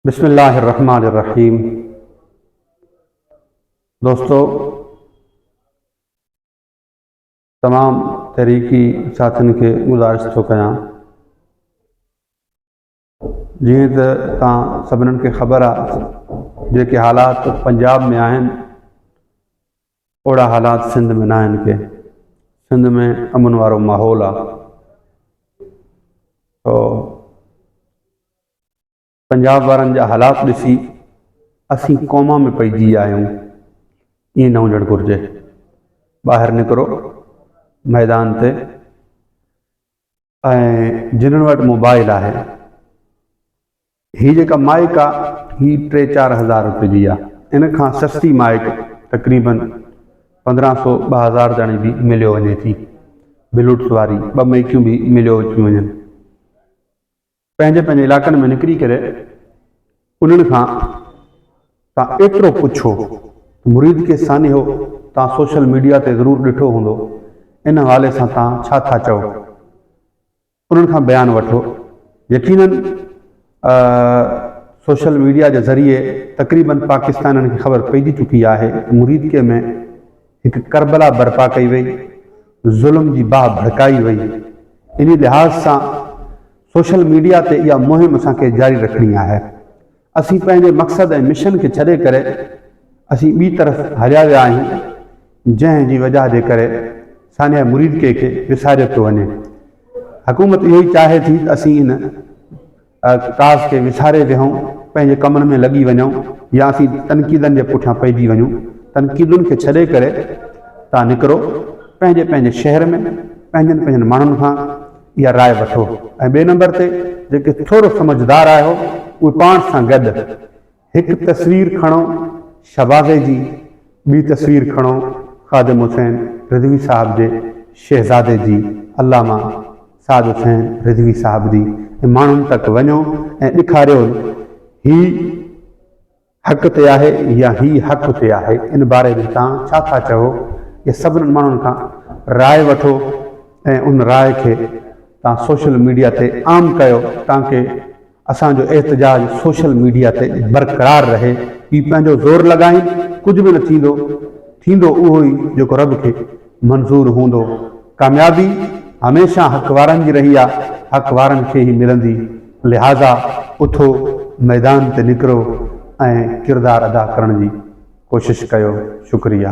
बिस्मिल्लाहिर्रहमानिर्रहीम। दोस्तों, तमाम तहरीकी साथियुनि खे गुज़ारिश थो कयां, जीअं त तव्हां सभिनीनि खे ख़बर आहे जेके हालात पंजाब में आहिनि ओड़ा हालात सिंध में न आहिनि के। सिंध में अमन वारो माहौल आहे। तो पंजाब वारनि जा हालात ॾिसी असीं क़ौमा में पइजी आहियूं, ईअं न हुजणु घुरिजे। ॿाहिरि निकिरो मैदान ते, ऐं जिन्हनि वटि मोबाइल आहे, हीअ जेका माइक आहे हीअ 3-4 हज़ार रुपए जी आहे। इन खां सस्ती माइक तक़रीबन 1500-2000 ताणी बि मिलियो वञे थी। ब्लूटूथ वारी 2 माइकियूं बि मिलियो अची वञनि। पंहिंजे पंहिंजे इलाइक़नि में निकिरी करे उन्हनि खां तव्हां एतिरो पुछो, मुरीद खे सानी हो, तव्हां सोशल मीडिया ते ज़रूरु ॾिठो हूंदो, इन हवाले सां तव्हां छा था चओ, उन्हनि खां बयानु वठो। यकीनन सोशल मीडिया जे ज़रिए तक़रीबन पाकिस्ताननि खे ख़बर पइजी चुकी आहे मुरीद के में हिकु करबला बर्पा कई वई, ज़ुल्म जी बाह भड़काई वई। इन लिहाज़ सां सोशल मीडिया ते इहा मुहिम असांखे जारी रखणी आहे। असीं पंहिंजे मक़सद ऐं मिशन खे छॾे करे असीं ॿी तरफ़ हलिया विया आहियूं, जंहिं जी वजह जे करे सानिया मुरीद खे विसारियो थो वञे। हुकूमत इहो ई चाहे थी त असीं इन काज़ खे विसारे विहूं, पंहिंजे कमनि में लॻी वञूं, या असीं तनक़ीदनि जे पुठियां पइजी वञूं। तनक़ीदुनि खे छॾे करे तव्हां निकिरो, पंहिंजे पंहिंजे शहर में पंहिंजनि पंहिंजनि माण्हुनि खां इहा राय वठो। ऐं ॿिए नंबर ते जेके थोरो समझदार आहियो, उहे पाण सां गॾु हिकु तस्वीर खणो शहबाज़े जी, ॿी तस्वीर खणो ख़ादिम हुसैन रिज़वी साहिब जे शहज़ादे जी, अल्लामा साद हुसैन रिज़वी साहिब जी, ऐं माण्हुनि तक वञो ऐं ॾेखारियो ही हक़ ते आहे या ही हक़ ते आहे। इन बारे में तव्हां छा था चओ, इहे सभिनी माण्हुनि खां राय वठो ऐं उन राय खे तव्हां सोशल मीडिया ते आम कयो, ताकि असांजो एहतजाज सोशल मीडिया ते बरक़रार रहे। ही पंहिंजो ज़ोर लॻाई कुझु बि न थींदो, थींदो उहो ई जेको रब खे मंज़ूर हूंदो। कामयाबी हमेशह हक़ वारनि जी रही आहे, हक़ वारनि खे ई मिलंदी। लिहाज़ा उथो, मैदान ते निकिरो ऐं किरदारु अदा करण जी कोशिशि कयो। शुक्रिया।